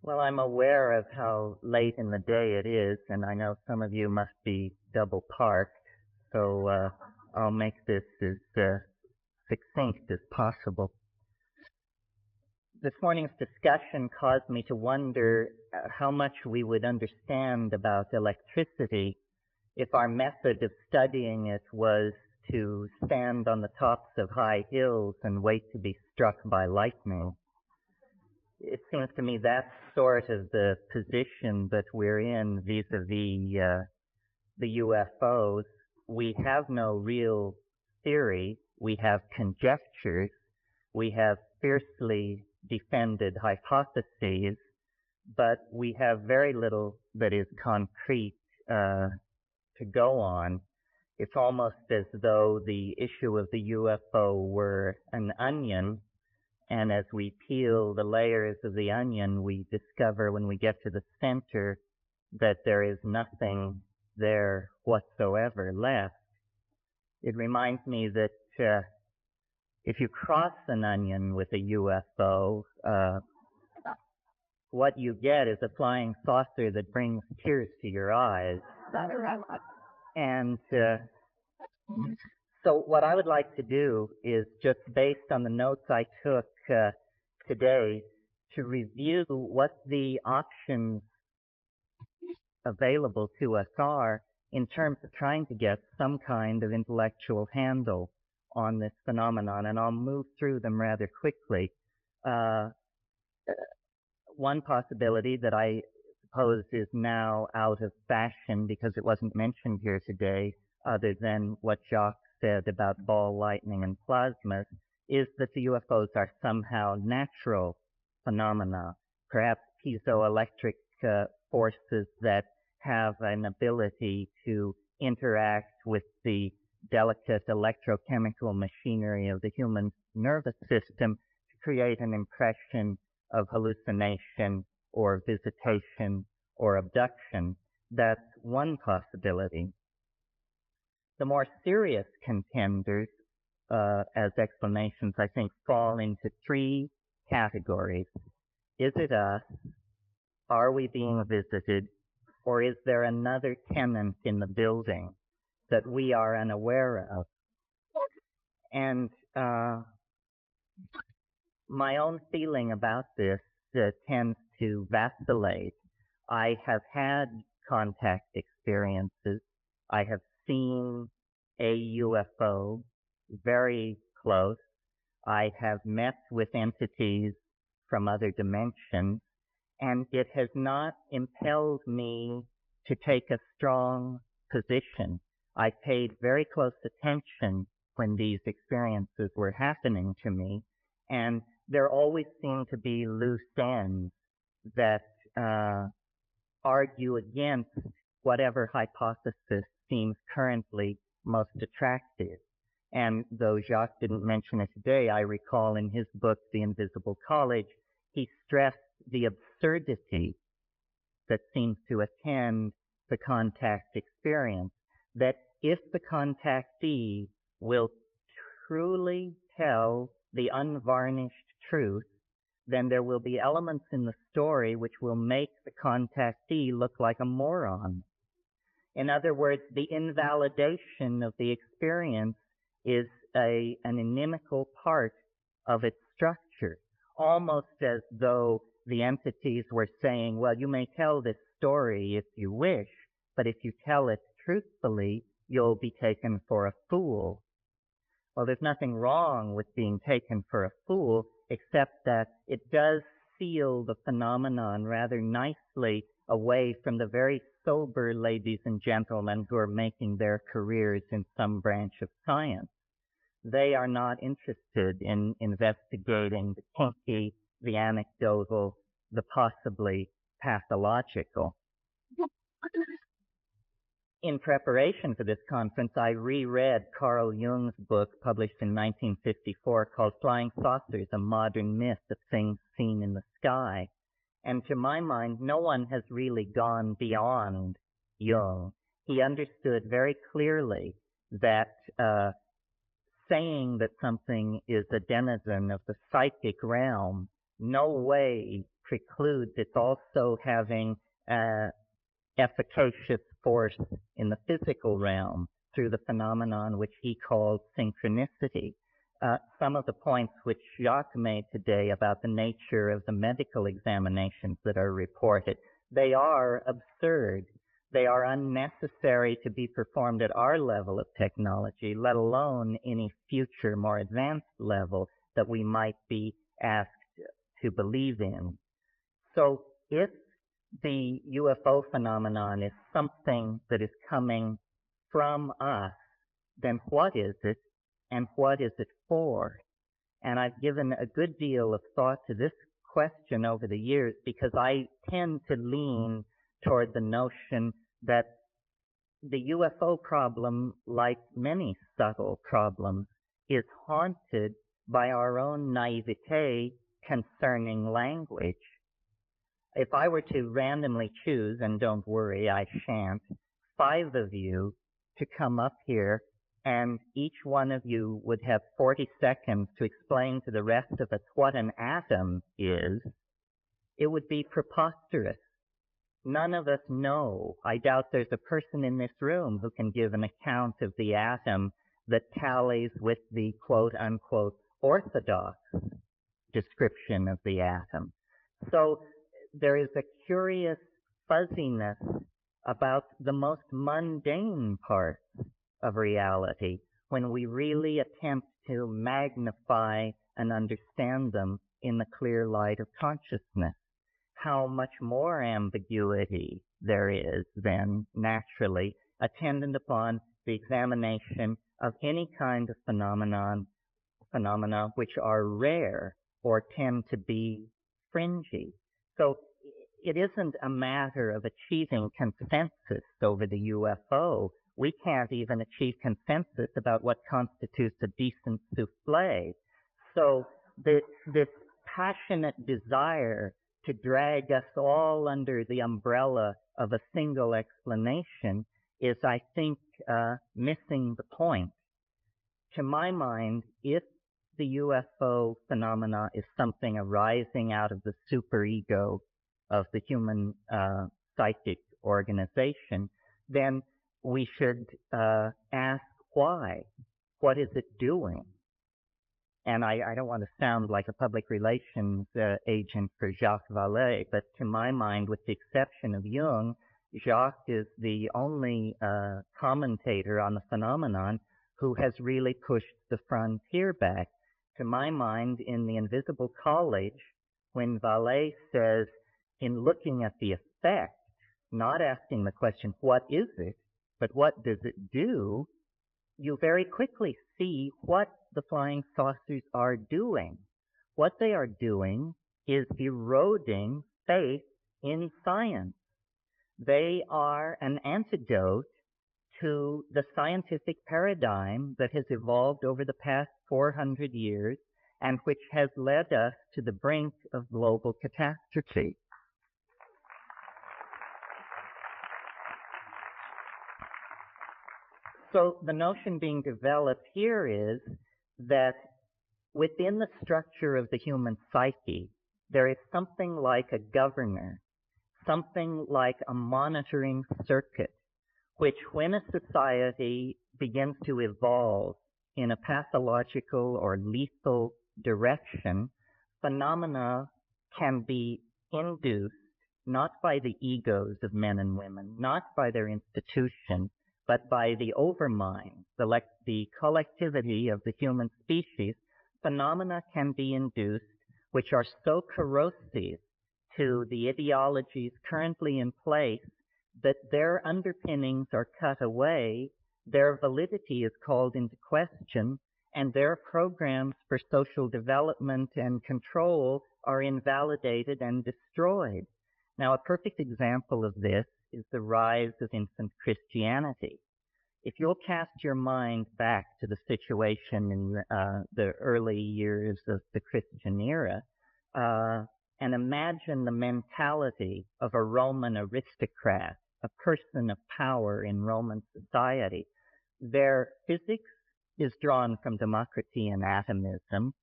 Well, I'm aware of how late in the day it is, and I know some of you must be double parked, so I'll make this as succinct as possible. This morning's discussion caused me to wonder how much we would understand about electricity if our method of studying it was to stand on the tops of high hills and wait to be struck by lightning. It seems to me that's sort of the position that we're in vis-a-vis the UFOs. We have no real theory. We have conjectures. We have fiercely defended hypotheses, but we have very little that is concrete to go on. It's almost as though the issue of the UFO were an onion, and as we peel the layers of the onion, we discover when we get to the center that there is nothing there whatsoever left. It reminds me that if you cross an onion with a UFO, what you get is a flying saucer that brings tears to your eyes. And so what I would like to do is, just based on the notes I took today, to review what the options available to us are in terms of trying to get some kind of intellectual handle on this phenomenon, and I'll move through them rather quickly. One possibility that I suppose is now out of fashion because it wasn't mentioned here today, other than what Jacques said about ball lightning and plasmas, is that the UFOs are somehow natural phenomena, perhaps piezoelectric forces that have an ability to interact with the delicate electrochemical machinery of the human nervous system to create an impression of hallucination or visitation or abduction. That's one possibility. The more serious contenders as explanations, I think, fall into three categories. Is it us? Are we being visited? Or is there another tenant in the building that we are unaware of? And my own feeling about this tends to vacillate. I have had contact experiences. I have seen a UFO very close. I have met with entities from other dimensions, and it has not impelled me to take a strong position. I paid very close attention when these experiences were happening to me, and there always seem to be loose ends that argue against whatever hypothesis seems currently most attractive. And though Jacques didn't mention it today, I recall in his book, The Invisible College, he stressed the absurdity that seems to attend the contact experience, that if the contactee will truly tell the unvarnished truth, then there will be elements in the story which will make the contactee look like a moron. In other words, the invalidation of the experience is an inimical part of its structure, almost as though the entities were saying, well, you may tell this story if you wish, but if you tell it truthfully, you'll be taken for a fool. Well, there's nothing wrong with being taken for a fool, except that it does seal the phenomenon rather nicely away from the very sober ladies and gentlemen who are making their careers in some branch of science. They are not interested in investigating the kinky, the anecdotal, the possibly pathological. In preparation for this conference, I reread Carl Jung's book published in 1954 called Flying Saucers, A Modern Myth of Things Seen in the Sky. And to my mind, no one has really gone beyond Jung. He understood very clearly that saying that something is a denizen of the psychic realm no way precludes its also having efficacious force in the physical realm through the phenomenon which he called synchronicity. Some of the points which Jacques made today about the nature of the medical examinations that are reported, they are absurd. They are unnecessary to be performed at our level of technology, let alone any future more advanced level that we might be asked to believe in. So if the UFO phenomenon is something that is coming from us, then what is it and what is it for? And I've given a good deal of thought to this question over the years because I tend to lean toward the notion that the UFO problem, like many subtle problems, is haunted by our own naivete concerning language. If I were to randomly choose, and don't worry, I shan't, 5 of you to come up here, and each one of you would have 40 seconds to explain to the rest of us what an atom is, it would be preposterous. None of us know. I doubt there's a person in this room who can give an account of the atom that tallies with the quote-unquote orthodox description of the atom. So there is a curious fuzziness about the most mundane parts of reality when we really attempt to magnify and understand them in the clear light of consciousness. How much more ambiguity there is then, naturally, attendant upon the examination of any kind of phenomena which are rare or tend to be fringy. So it isn't a matter of achieving consensus over the UFO. We can't even achieve consensus about what constitutes a decent souffle. So this passionate desire to drag us all under the umbrella of a single explanation is, I think, missing the point. To my mind, if the UFO phenomena is something arising out of the superego of the human psychic organization, then we should ask why. What is it doing? And I don't want to sound like a public relations agent for Jacques Vallée, but to my mind, with the exception of Jung, Jacques is the only commentator on the phenomenon who has really pushed the frontier back. To my mind, in the Invisible College, when Vallée says, in looking at the effect, not asking the question, what is it, but what does it do, you very quickly see what the flying saucers are doing. What they are doing is eroding faith in science. They are an antidote to the scientific paradigm that has evolved over the past 400 years and which has led us to the brink of global catastrophe. So the notion being developed here is that within the structure of the human psyche, there is something like a governor, something like a monitoring circuit, which when a society begins to evolve in a pathological or lethal direction, phenomena can be induced not by the egos of men and women, not by their institutions, but by the overmind, the collectivity of the human species. Phenomena can be induced which are so corrosive to the ideologies currently in place that their underpinnings are cut away, their validity is called into question, and their programs for social development and control are invalidated and destroyed. Now, a perfect example of this is the rise of infant Christianity. If you'll cast your mind back to the situation in the early years of the Christian era, and imagine the mentality of a Roman aristocrat, a person of power in Roman society. Their physics is drawn from democracy and atomism.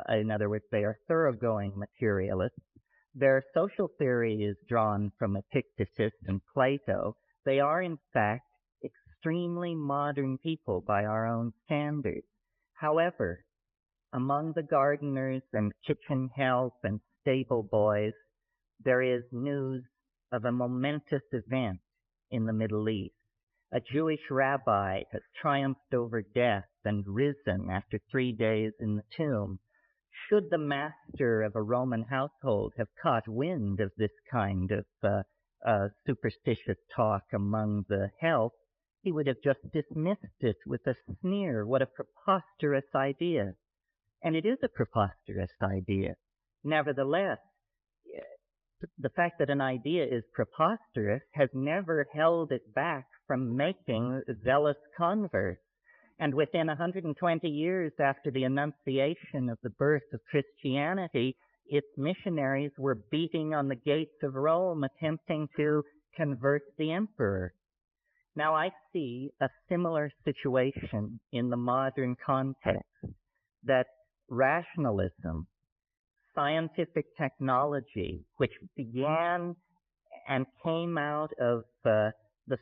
In other words, they are thoroughgoing materialists. Their social theory is drawn from Epictetus and Plato. They are, in fact, extremely modern people by our own standards. However, among the gardeners and kitchen help and stable boys, there is news of a momentous event in the Middle East. A Jewish rabbi has triumphed over death and risen after 3 days in the tomb. Should the master of a Roman household have caught wind of this kind of superstitious talk among the help, he would have just dismissed it with a sneer. What a preposterous idea. And it is a preposterous idea. Nevertheless, the fact that an idea is preposterous has never held it back from making zealous converts. And within 120 years after the Annunciation of the birth of Christianity, its missionaries were beating on the gates of Rome, attempting to convert the emperor. Now I see a similar situation in the modern context, that rationalism, scientific technology, which began and came out of the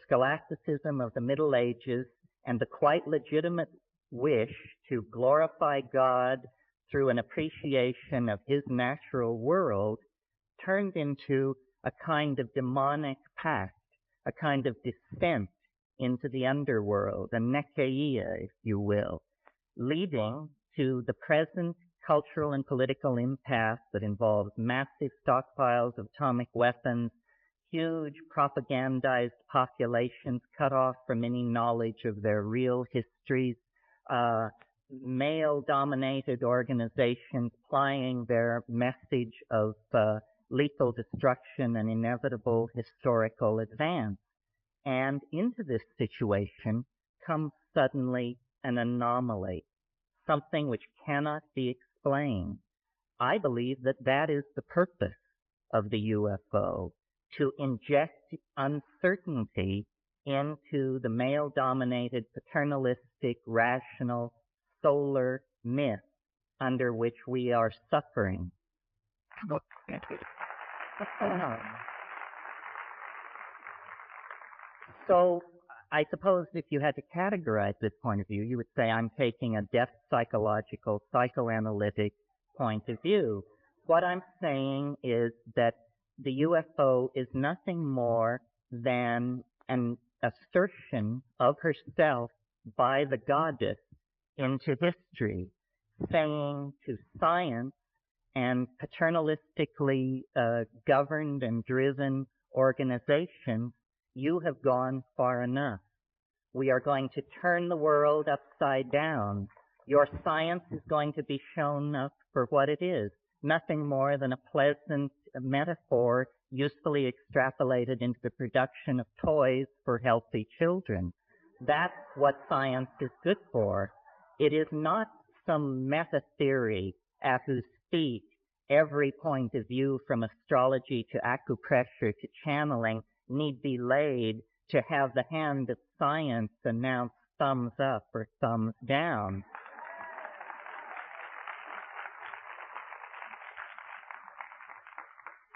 scholasticism of the Middle Ages and the quite legitimate wish to glorify God through an appreciation of his natural world, turned into a kind of demonic pact, a kind of descent into the underworld, a nekeia, if you will, leading to the present cultural and political impasse that involves massive stockpiles of atomic weapons, huge propagandized populations cut off from any knowledge of their real histories, male-dominated organizations plying their message of lethal destruction and inevitable historical advance. And into this situation comes suddenly an anomaly, something which cannot be explained. I believe that that is the purpose of the UFO, to inject uncertainty into the male-dominated, paternalistic, rational, solar myth under which we are suffering. So I suppose if you had to categorize this point of view, you would say I'm taking a depth psychological, psychoanalytic point of view. What I'm saying is that the UFO is nothing more than an assertion of herself by the goddess into history, saying to science and paternalistically governed and driven organizations, you have gone far enough. We are going to turn the world upside down. Your science is going to be shown up for what it is, nothing more than a pleasant metaphor usefully extrapolated into the production of toys for healthy children. That's what science is good for. It is not some meta-theory at whose feet every point of view from astrology to acupressure to channeling need be laid to have the hand of science announce thumbs up or thumbs down.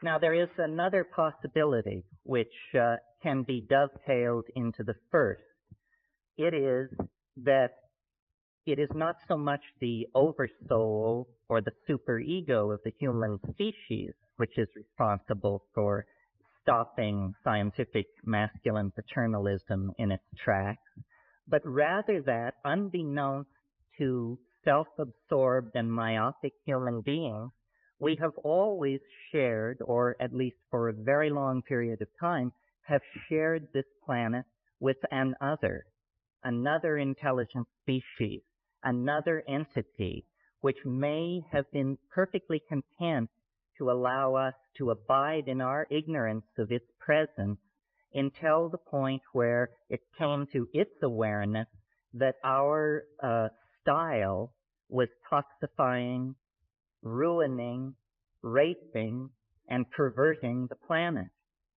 Now, there is another possibility which can be dovetailed into the first. It is that it is not so much the oversoul or the superego of the human species which is responsible for stopping scientific masculine paternalism in its tracks, but rather that, unbeknownst to self-absorbed and myopic human beings, we have always shared, or at least for a very long period of time, have shared this planet with another intelligent species, another entity, which may have been perfectly content to allow us to abide in our ignorance of its presence until the point where it came to its awareness that our style was toxifying, ruining, raping, and perverting the planet.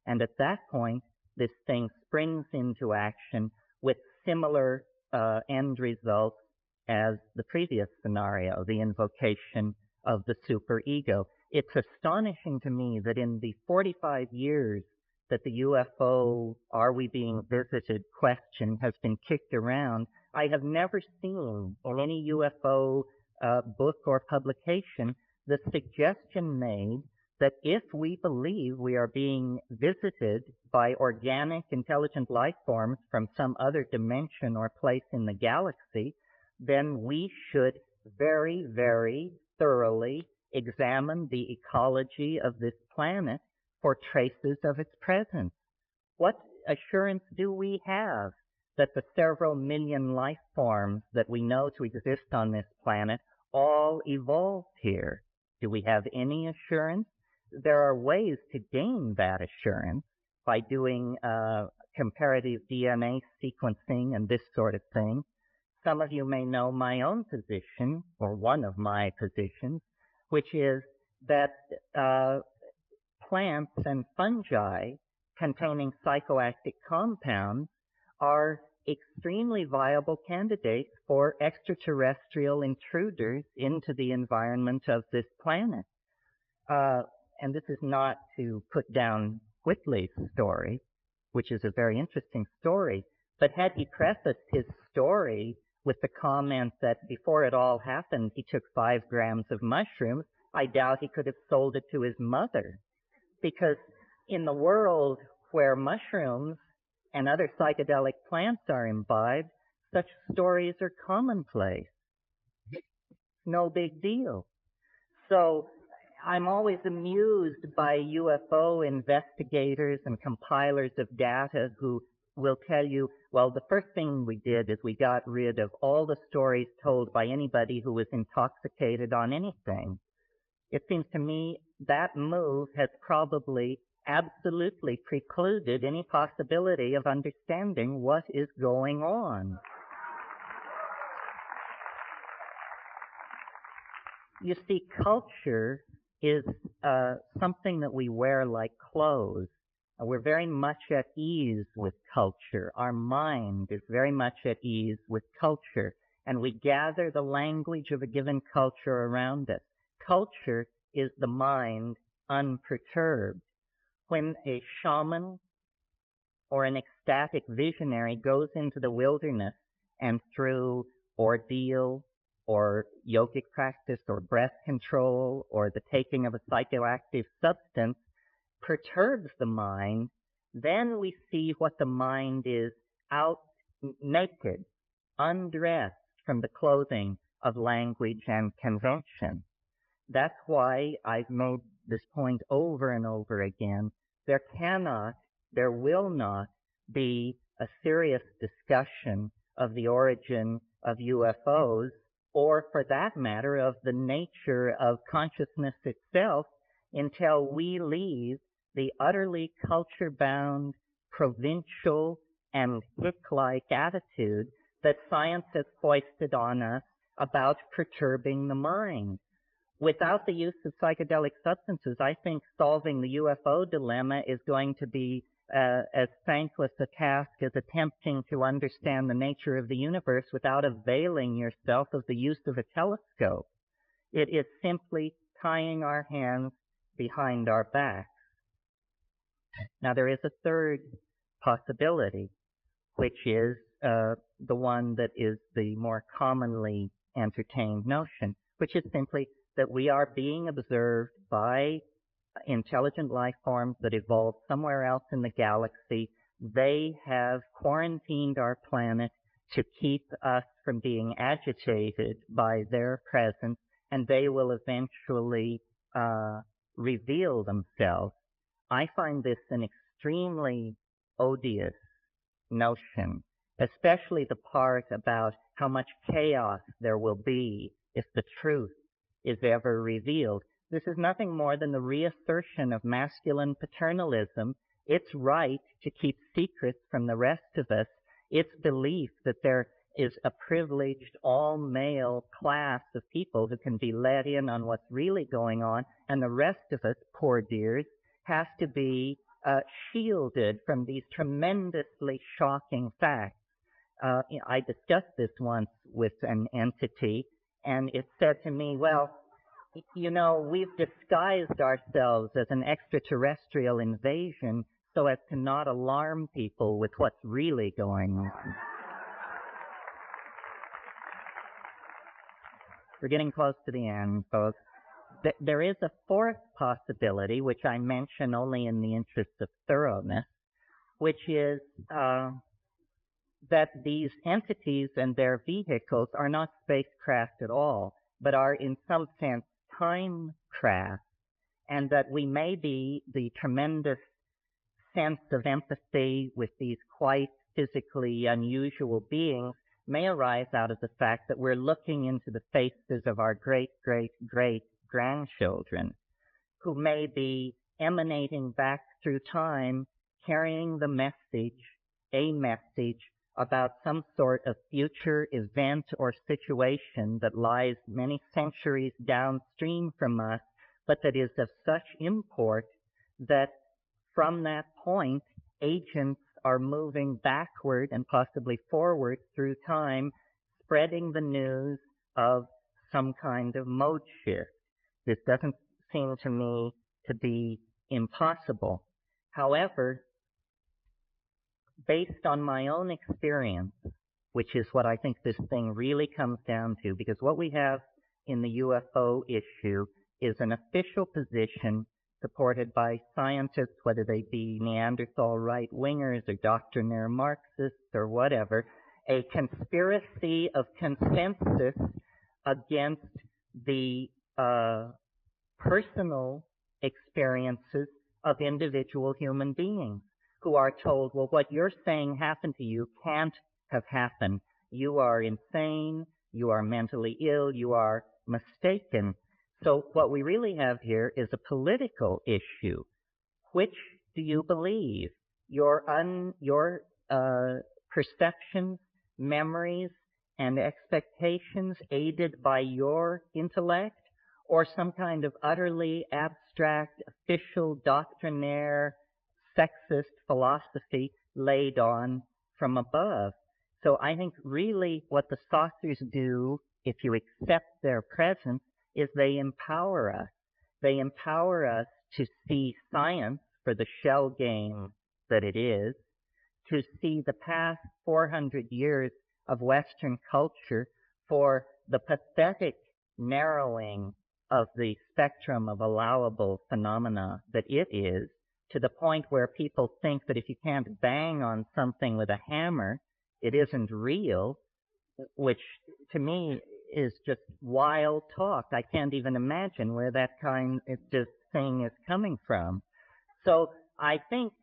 And at that point, this thing springs into action with similar end results as the previous scenario, the invocation of the superego. it's astonishing to me that in the 45 years that the UFO, are we being visited question has been kicked around, I have never seen in any UFO book or publication the suggestion made that if we believe we are being visited by organic intelligent life forms from some other dimension or place in the galaxy, then we should very, very thoroughly examine the ecology of this planet for traces of its presence. What assurance do we have that the several million life forms that we know to exist on this planet all evolved here? Do we have any assurance? There are ways to gain that assurance by doing comparative DNA sequencing and this sort of thing. Some of you may know my own position, or one of my positions, which is that plants and fungi containing psychoactive compounds are extremely viable candidates for extraterrestrial intruders into the environment of this planet. And this is not to put down Whitley's story, which is a very interesting story, but had he prefaced his story with the comment that before it all happened, he took 5 grams of mushrooms, I doubt he could have sold it to his mother. Because in the world where mushrooms and other psychedelic plants are imbibed, such stories are commonplace. No big deal. So I'm always amused by UFO investigators and compilers of data who will tell you, well, the first thing we did is we got rid of all the stories told by anybody who was intoxicated on anything. It seems to me that move has probably absolutely precluded any possibility of understanding what is going on. You see, culture is something that we wear like clothes. We're very much at ease with culture. Our mind is very much at ease with culture, and we gather the language of a given culture around us. Culture is the mind unperturbed. When a shaman or an ecstatic visionary goes into the wilderness and through ordeal or yogic practice or breath control or the taking of a psychoactive substance perturbs the mind, then we see what the mind is out naked, undressed from the clothing of language and convention. That's why I've made this point over and over again. There cannot, there will not be a serious discussion of the origin of UFOs, or for that matter, of the nature of consciousness itself, until we leave the utterly culture-bound, provincial, and hick-like attitude that science has foisted on us about perturbing the mind. Without the use of psychedelic substances, I think solving the UFO dilemma is going to be as thankless a task as attempting to understand the nature of the universe without availing yourself of the use of a telescope. It is simply tying our hands behind our backs. Now, there is a third possibility, which is the one that is the more commonly entertained notion, which is simply that we are being observed by intelligent life forms that evolved somewhere else in the galaxy. They have quarantined our planet to keep us from being agitated by their presence, and they will eventually reveal themselves. I find this an extremely odious notion, especially the part about how much chaos there will be if the truth is ever revealed. This is nothing more than the reassertion of masculine paternalism, its right to keep secrets from the rest of us, its belief that there is a privileged all-male class of people who can be let in on what's really going on, and the rest of us, poor dears, has to be shielded from these tremendously shocking facts. I discussed this once with an entity, and it said to me, well, you know, we've disguised ourselves as an extraterrestrial invasion so as to not alarm people with what's really going on. We're getting close to the end, folks. There is a fourth possibility, which I mention only in the interest of thoroughness, which is that these entities and their vehicles are not spacecraft at all, but are in some sense time craft, and that we may be the tremendous sense of empathy with these quite physically unusual beings may arise out of the fact that we're looking into the faces of our great-great-great-grandchildren, who may be emanating back through time, carrying the message, a message about some sort of future event or situation that lies many centuries downstream from us, but that is of such import that from that point, agents are moving backward and possibly forward through time, spreading the news of some kind of mode shift. This doesn't seem to me to be impossible. However, based on my own experience, which is what I think this thing really comes down to, because what we have in the UFO issue is an official position supported by scientists, whether they be Neanderthal right-wingers or doctrinaire Marxists or whatever, a conspiracy of consensus against the personal experiences of individual human beings who are told, well, what you're saying happened to you can't have happened. You are insane, you are mentally ill, you are mistaken. So what we really have here is a political issue. Which do you believe? Your perceptions, memories, and expectations aided by your intellect, or some kind of utterly abstract, official, doctrinaire, sexist philosophy laid on from above? So I think really what the saucers do, if you accept their presence, is they empower us. They empower us to see science for the shell game that it is, to see the past 400 years of Western culture for the pathetic narrowing of the spectrum of allowable phenomena that it is, to the point where people think that if you can't bang on something with a hammer, it isn't real, which to me is just wild talk. I can't even imagine where that kind of just thing is coming from. So I think,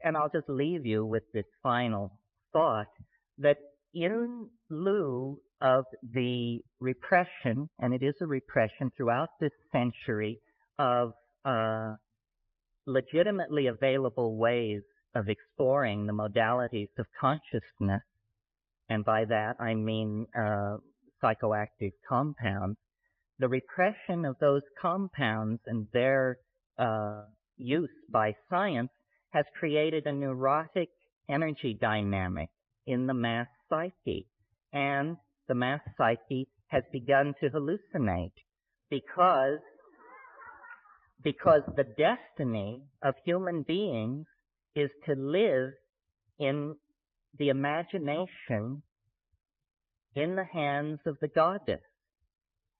and I'll just leave you with this final thought, that in lieu of the repression, and it is a repression throughout this century, of legitimately available ways of exploring the modalities of consciousness, and by that I mean psychoactive compounds, the repression of those compounds and their use by science has created a neurotic energy dynamic in the mass psyche, and the mass psyche has begun to hallucinate because the destiny of human beings is to live in the imagination in the hands of the goddess.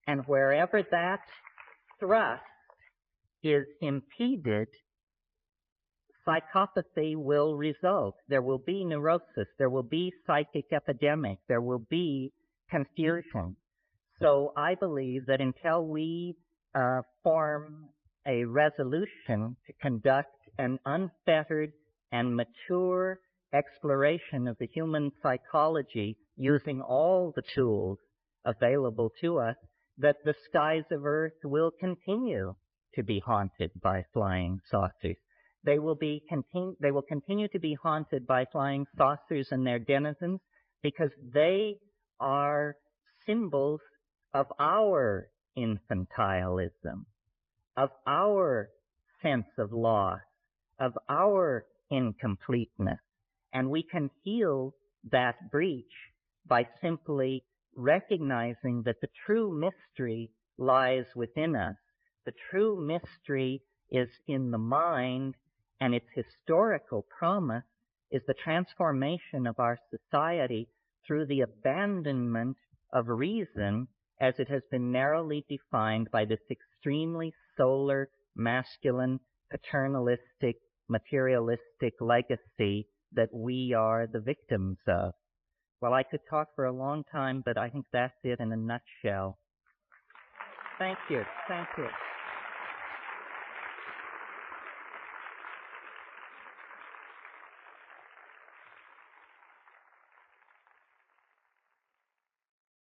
And wherever that thrust is impeded, psychopathy will result. There will be neurosis. There will be psychic epidemic. There will be confusion. So I believe that until we form a resolution to conduct an unfettered and mature exploration of the human psychology using all the tools available to us, that the skies of Earth will continue to be haunted by flying saucers. They will continue to be haunted by flying saucers and their denizens because they are symbols of our infantilism, of our sense of loss, of our incompleteness. And we can heal that breach by simply recognizing that the true mystery lies within us. The true mystery is in the mind, and its historical promise is the transformation of our society through the abandonment of reason as it has been narrowly defined by this extremely solar, masculine, paternalistic, materialistic legacy that we are the victims of. Well, I could talk for a long time, but I think that's it in a nutshell. Thank you. Thank you.